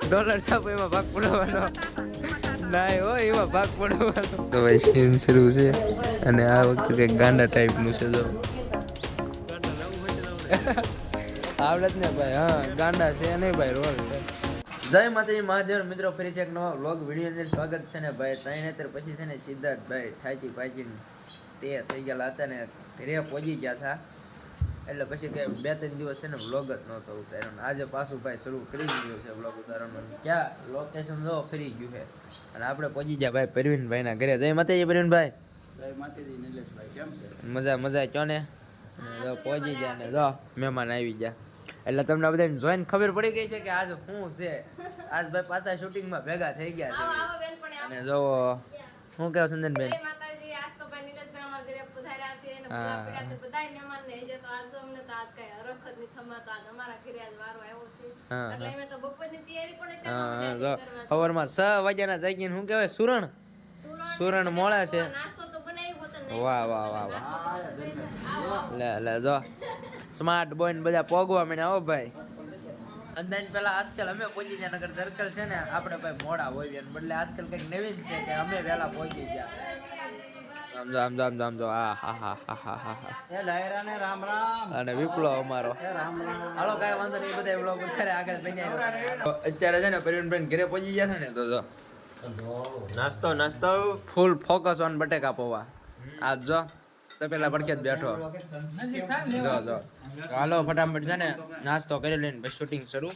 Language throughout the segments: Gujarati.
ડોલર છાપો એમાં ભાગ પડવાનો ના હોય એમાં ભાગ પડવાનો. તો ભાઈ સીન શરૂ છે અને આ વખતે કંઈક ગાંડા ટાઈપનું છે. જો આવડત ને ભાઈ, હા ગાંડા છે નહીં ભાઈ, રોલ છે. જય માતાજી મહાદેવ મિત્રો, ફરીથી એક નવા વ્લોગ વિડીયો અંદર સ્વાગત છે ને ભાઈ. ત્રણ પછી છે ને સિદ્ધાર્થભાઈ ઠાકી પાકી તે થઈ ગયેલા હતા ને ઘરે પહોંચી ગયા હતા. એટલે પછી કે 2-3 દિવસ છે ને વ્લોગ જ નહોતો ઉતાર્યો. આજે પાછું ભાઈ શરૂ કરી દીધું છે વ્લોગ ઉતારવાનું. ક્યાં લોકેશન જો ફરી ગયું છે અને આપણે પહોંચી ગયા ભાઈ પરવીનભાઈના ઘરે. જય માતાજી પરવીનભાઈ. જય માતાજી નિલેશભાઈ, કેમ છે? મજા કયો ને જો પહોંચી ગયા ને જો મહેમાન આવી ગયા એટલે તમને બધાને જોઈને ખબર પડી ગઈ છે કે આજ શું છે. આજ ભાઈ પાછા શૂટિંગમાં ભેગા થઈ ગયા છે અને જો શું કહો સંદનબેન? સવારમાં 6 વાગ્યાના જાગીને શું કહેવાય સુરણ મોળા છે. વાહ વાહ વાહ વાહ. લે જો સ્માર્ટ બોય ને બધા પોગવા મને. આવો ભાઈ અંદાજ પેલા આજકાલ અમે પહોંચી ગયા, નગર દરકલ છે ને આપણે ભાઈ મોડા હોય ને બદલે આજકાલ કઈક નવીન છે કે અમે વહેલા પહોંચી ગયા. આમ જો એ ડાયરાને રામ રામ અને વિપ્લો અમારો હાલો કાંઈ વાંધો નહીં. બધા વ્લોગ ઉતારે આગળ બનાવ્યો. અત્યારે છે ને પરવીનભાઈ ઘરે પહોંચી ગયા છે ને તો જો નાસ્તો ફૂલ ફોકસ ઓન બટેકા પૌવા. આજ જો તો પેલા પડકે જ બેઠો. જો હાલો ફટાફટ છે ને નાસ્તો કરી લઈને પછી શૂટિંગ શરૂ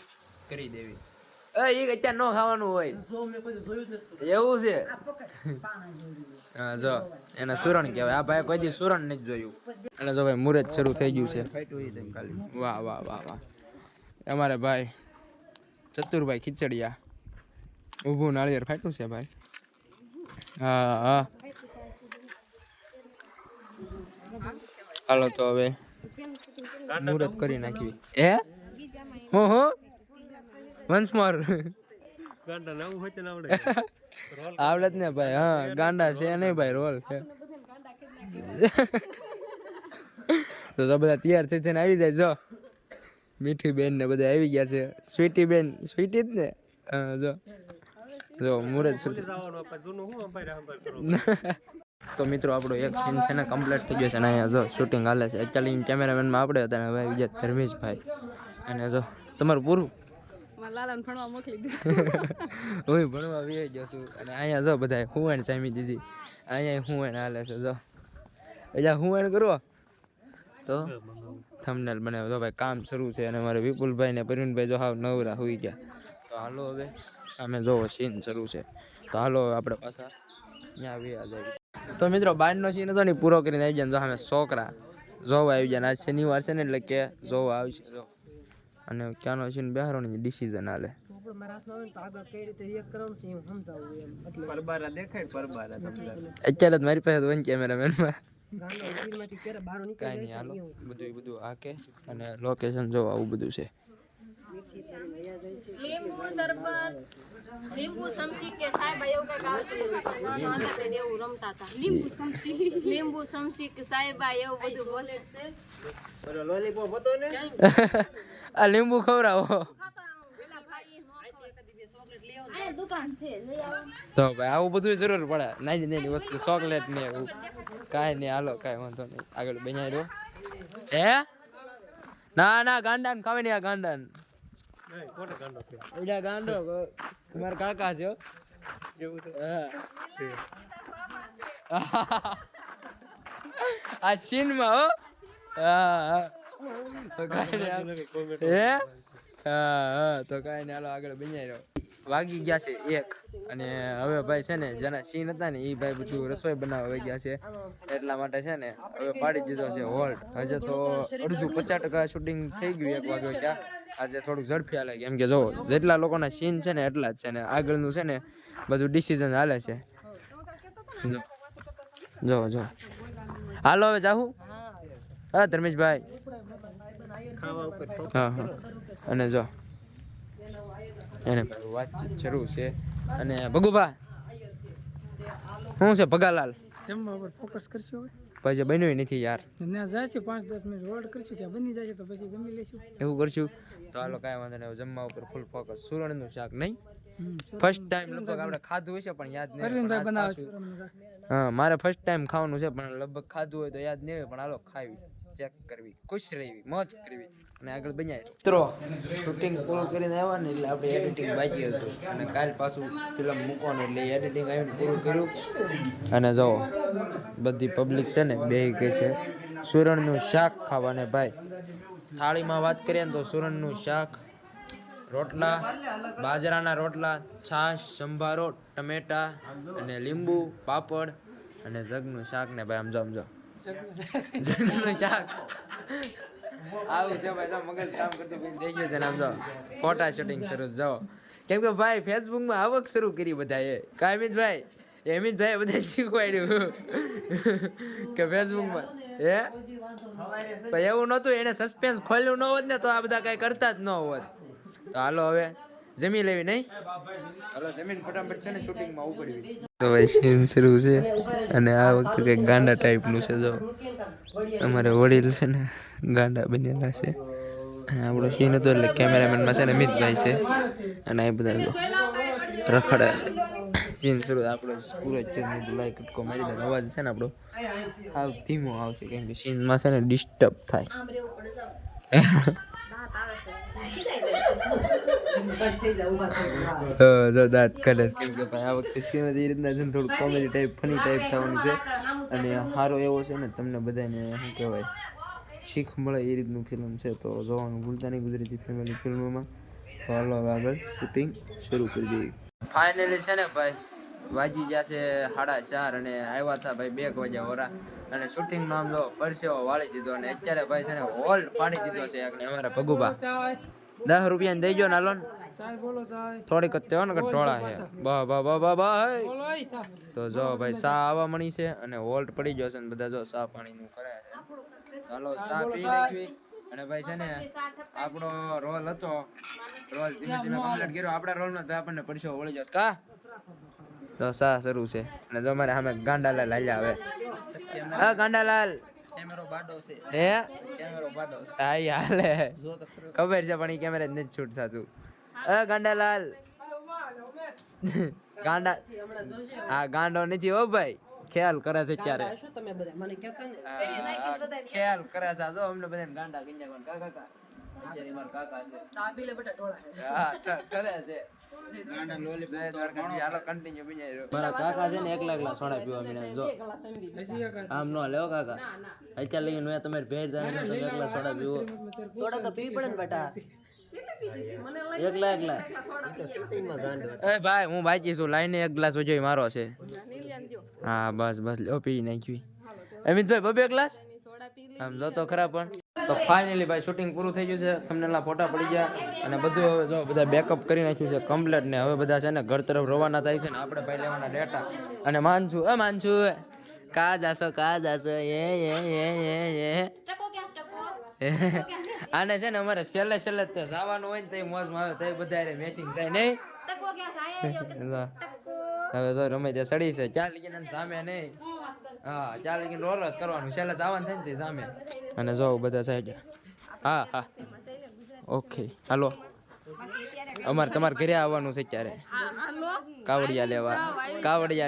કરી દેવી. એ અત્યારે ન ખાવાનું હોય એવું છે. હા જો એને સુરણ કહેવાય. આ ભાઈ કોઈ દી સુરણ નથી જોયું. એટલે જો ભાઈ મુહૂર્ત શરૂ થઈ ગયું છે. વાહ વાહ વાહ વાહ. અમારે ભાઈ ચતુરભાઈ ખીચડિયા ઊભું નાળિયેર ફાટ્યું છે ભાઈ. હા હાલો તો હવે મુહૂર્ત કરી નાખવી. હું વન્સ મોર આવડત ને ભાઈ. હા ગાંડા છે નહીં ભાઈ, રોલ છે. તો બધા તૈયાર થઈ થઈને આવી જાય. જો મીઠી બેન ને બધા આવી ગયા છે. સ્વીટી બેન સ્વીટી જ ને. જો મુહૂર્ત તો મિત્રો આપણો એક સીન છે ને કમ્પ્લીટ થઈ ગયો છે અને અહીંયા જો શૂટિંગ હાલે છે. એકચ્યુઅલી કેમેરામેનમાં આપણે હતા ને ભાઈ બીજા ધર્મેશભાઈ. અને જો તમારું પૂરું લાલાને ભણવા મોકલી દીધું. હું ભણવા વી ગયો છું અને અહીંયા જો બધા હુંવણ સામી દીધી. અહીંયા હુંવણ હાલે છે. જો એટલે હુંવણ કરો તો થંબનેલ બનાવ્યો. તો ભાઈ કામ શરૂ છે અને અમારે વિપુલભાઈ ને પરવીનભાઈ જો હાવ નવરા હોઈ ગયા. તો હાલો હવે અમે જોવો સીન શરૂ છે. તો હાલો આપણે પાછા ત્યાં આવી જાય. તો મિત્રો બહારનો સીન હતો ને પૂરો કરીને આવી જાય. જો અમે છોકરા જોવા આવી જાય. આજ શનિવાર છે ને એટલે કે જોવા આવશે. જો અને ક્યાંનો સીન બેહારો ને ડિસિઝન હાલે. અત્યારે જ મારી પાસે વન કેમેરામેનમાં કાંઈ નહીં. હાલો બધું હાકે અને લોકેશન જો આવું બધું છે. લીંબુ સમસી કે સાહેબ એવું કઈક આવશે. એવું રમતા હતા. લીંબુ સમસી કે સાહેબ એવું બધું બોલે છે. લોલીપોપ હતો ને આ લીંબુ ખવડાવો તો ભાઈ આવું બધું જરૂર પડે. નાની વસ્તુ ચોકલેટ ને એવું કાંઈ નહીં. હાલો કાંઈ વાંધો નહીં આગળ બનાવી દો. ના ગાંડા ને ખાવે નહીં. આ ગાંડા ને ગાંડો તમારા કાકા છે. આ સીન માં હો. તો કાંઈ નહીં હાલો આગળ બનાવી દો. વાગી ગયા છે 1 અને હવે ભાઈ છે ને જેના સીન હતા ને એ ભાઈ બધું રસોઈ બનાવવા વહી ગયા છે. એટલા માટે છે ને હવે પાડી દીધો છે હોલ્ડ. હજે તો અડધું 50% શૂટિંગ થઈ ગયું 1 વાગ્યો ત્યાં. આજે થોડુંક ઝડપી હાલે કેમ કે જો જેટલા લોકોના સીન છે ને એટલા જ છે ને આગળનું છે ને બધું ડિસિઝન હાલે છે. જો હાલો હવે જાઉં. હા ધર્મેશભાઈ. હા અને જો એને વાતચીત શરૂ છે અને ભગુભા શું છે ભગાલાલ જમવા ઉપર ફોકસ કરશો હવે. પછી બન્યું નથી યાર. ના જાય છે 5-10 મિનિટ હોલ્ડ કરશું કે બની જાય તો પછી જમી લેશું. એવું કરશું તો હાલો કાંઈ વાંધો નહીં. જમવા ઉપર ફૂલ ફોકસ. સુરણનું શાક નહીં, ફર્સ્ટ ટાઈમ લગભગ આપણે ખાધું હશે પણ યાદ નહીં. અરવિંદભાઈ બનાવે છે સુરણનું શાક. હા, મારે ફર્સ્ટ ટાઈમ ખાવાનું છે પણ લગભગ ખાધું હોય તો યાદ નહીં હોય. પણ હાલો ખાવી, ચેક કરવી, ખુશ રહેવી, મોજ કરવી અને આગળ બનાવી. મિત્રો શૂટિંગ પૂરું કરીને આવ્યા ને એટલે આપણે એડિટિંગ બાકી હતું અને કાલ પાછું ફિલ્મ મૂકવાનું એટલે એડિટિંગ આવીને પૂરું કર્યું. અને જો બધી પબ્લિક છે ને બે કહે છે સુરણનું શાક ખાવાને ભાઈ. થાળીમાં વાત કરીએ ને તો સુરણનું શાક, રોટલા, બાજરાના રોટલા, છાશ, સંભારો, ટમેટા અને લીંબુ, પાપડ અને જગનું શાક ને ભાઈ આમ જો જગનું શાક આવું છે ભાઈ. તો મગજ કામ કરતું થઈ ગયું છે ને આમ જો ફોટા શૂટિંગ શરૂ જાઓ કેમ કે ભાઈ ફેસબુકમાં આવક શરૂ કરી બધાએ. કામિતભાઈ બધા શીખવાડ્યું કે ફેસબુકમાં હે ભાઈ એવું નહોતું. એને સસ્પેન્સ ખોલ્યું ન હોત ને તો આ બધા કાંઈ કરતા જ ન હોત. તો હાલો હવે જમી લેવી નહીં. હાલો જમીન ફટાફટ છે ને શૂટિંગમાં ઉપડવી. તો ભાઈ સીન શરૂ છે અને આ વખતે કંઈક ગાંડા ટાઈપનું છે. જો અમારે વડીલ છે ને ગાંડા બનેલા છે અને આપણો સીન હતો એટલે કેમેરામેનમાં છે ને અમિતભાઈ છે અને એ બધા રખડે છે. સીન શરૂ આપણો પૂરો જ લાઈક કટકો મારી દે. અવાજ છે ને આપણો હાવ ધીમો આવશે કેમ કે સીનમાં છે ને ડિસ્ટર્બ થાય. જો દાંત કરે છે કેમ કે ભાઈ આ વખતે સીન એ રીતના છે ને થોડું કોમેડી ટાઈપ ફની ટાઈપ થવાનું છે અને સારો એવો છે ને તમને બધાને શું કહેવાય શીખ મળે એ રીતનું ફિલ્મ છે. તો જોવાનું ભૂલતા નહીં ગુજરાતી ફેમિલી ફિલ્મોમાં. તો હાલો હવે આગળ શૂટિંગ શરૂ કરી દઈએ. ફાઇનલી છે ને ભાઈ વાગી ગયા છે 4:30 અને આવ્યા હતા ભાઈ 2 વાગ્યા હોરા અને શૂટિંગનો આમ જો પરસેવો વાળી દીધો અને અત્યારે ભાઈ છે ને હોલ્ડ પાડી દીધો છે એકને અમારા ભગુભા. 10 રૂપિયા દઈ જો ને હાલો થોડીક જ તેવો ને કે ટોળા છે બા તો જો ભાઈ સા આવવા મળી છે અને હોલ્ડ પડી ગયો છે ને બધા જો સા પાણીનું કરે છે. ચાલો સા પી નાખવી અને ભાઈ છે ને આપણો રોલ હતો રોલ ધીમે ધીમે કમ્પ્લીટ કર્યો. આપણા રોલનો તો આપણને પરસેવો વળી જાત કા. તો સા શરૂ છે અને જો મારે સામે ગાંડાલાલ હાલ્યા આવે. હા ગાંડાલાલ કેમેરો બાડો છે હે કેમેરો બાડો હા હાલે ખબર છે પણ એ કેમેરા જ નથી શૂટ થતું. ગાંડાલાલ ગાંડા હા ગાંડો નથી હો ભાઈ ખ્યાલ કરે છે ક્યારે ખ્યાલ કરે છે. જો અમને બધા ગાંડા કઈ જાય કાકા અત્યારે મારા કાકા છે હા કરે છે ગાંડા લોલી દ્વારકાથી. હાલો કન્ટિન્યુ બિનાઈ મારા કાકા છે ને 1 લાખ સોડા પીવા મીના. જો આમ નો લેવો કાકા અત્યારે લઈને મેં તમારે ભેટ જાણે તમે 1 લાખ સોડા પીવો. સોડા તો પીવી પડે ને બેટા 1 લાખ એ ભાઈ હું બાકી છું લાઈને 1 ગ્લાસ વજોય મારો છે. હા બસ લ્યો પી નાખ્યું અમિતભાઈ 2 ગ્લાસ આમ જો તો ખરા. પણ તો ફાઇનલી ભાઈ શૂટિંગ પૂરું થઈ ગયું છે. થંબનેલના ફોટા પડી ગયા અને બધું હવે જો બધા બેકઅપ કરી નાખ્યું છે કમ્પ્લીટ ને હવે બધા છે ને ઘર તરફ રવાના થાય છે ને આપણે ભાઈ લેવાના ડેટા. અને માનછું કા જાશો આને છે ને અમારે છેલ્લે તે જવાનું હોય ને તે મોજમાં આવે તે બધા મેસિંગ થાય નહીં. હવે તો રમે તે સડી છે ચાલ લગીને સામે નહીં. હા ચાલ લગીને રોલ જ કરવાનું છેલ્લે જવાનું થાય ને તે સામે. અને જો બધા સાઈડ હા ઓકે હાલો અમારે તમારે ઘરે આવવાનું છે અત્યારે કાવડિયા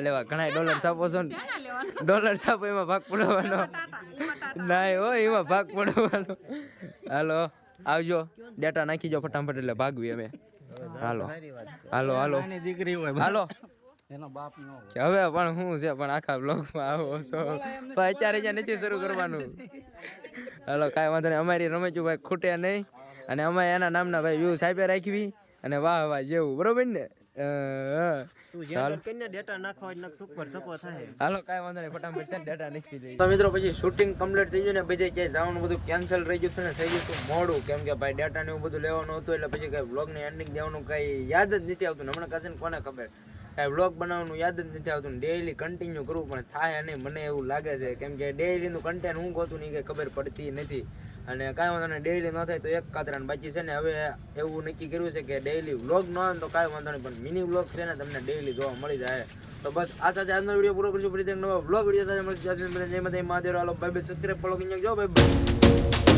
લેવા ઘણા ડોલર છાપો છો ને ડોલર છાપો એમાં ભાગ પડવાનો ના હો એમાં ભાગ પડવાનો. હાલો આવજો ડેટા નાખી જો ફટાફટ એટલે ભાગવી અમે. હાલો દીકરી હોય હાલો એનો બાપ નો હવે પણ શું છે પણ આખા બ્લોગમાં આવો છો પણ અત્યારે જ્યાં નથી શરૂ કરવાનું. હાલો કાંઈ વાંધો નહીં અમારી રમેચું ભાઈ ખૂટે નહીં અને અમે એના નામના ભાઈ વ્યૂ સાહેબે રાખવી અને વાહ જેવું બરોબર ને. હાલો કાંઈ વાંધો નહીં ફટાફટ છે ડેટા નાખી દઈએ. તો મિત્રો પછી શૂટિંગ કમ્પ્લીટ થઈ ગયું ને બધે ક્યાંય જવાનું બધું કેન્સલ રહી ગયું છે ને થઈ ગયું હતું મોડું કેમ કે ભાઈ ડેટા ને એવું બધું લેવાનું હતું એટલે પછી કઈ બ્લોગની એન્ડિંગ દેવાનું કઈ યાદ જ નથી આવતું. હમણાં કશે કોને ખબર કાંઈ બ્લોગ બનાવવાનું યાદ જ નથી આવતું. ડેઈલી કન્ટિન્યુ કરવું પણ થાય નહીં મને એવું લાગે છે કેમ કે ડેઈલીનું કન્ટેન્ટ હું ગોતું નહીં કંઈ ખબર પડતી નથી. અને કાંઈ વાંધો નહીં ડેઈલી ન થાય તો એક કાતરાને બાકી છે ને હવે એવું નક્કી કર્યું છે કે ડેઈલી વ્લોગ ન આવે તો કાંઈ વાંધો નહીં પણ મિની વ્લોગ છે ને તમને ડેઈલી જોવા મળી જાય. તો બસ આ સાથે આજનો વિડીયો પૂરો કરીશું. ફરીથી એક નવા વ્લોગ વિડીયો સાથે મળીશું. ત્યાં સુધી જય માતા મહાદેવ. હાલો બાય બાય. સબસ્ક્રાઇબ ફોલો કરી નાખજો. Bye bye.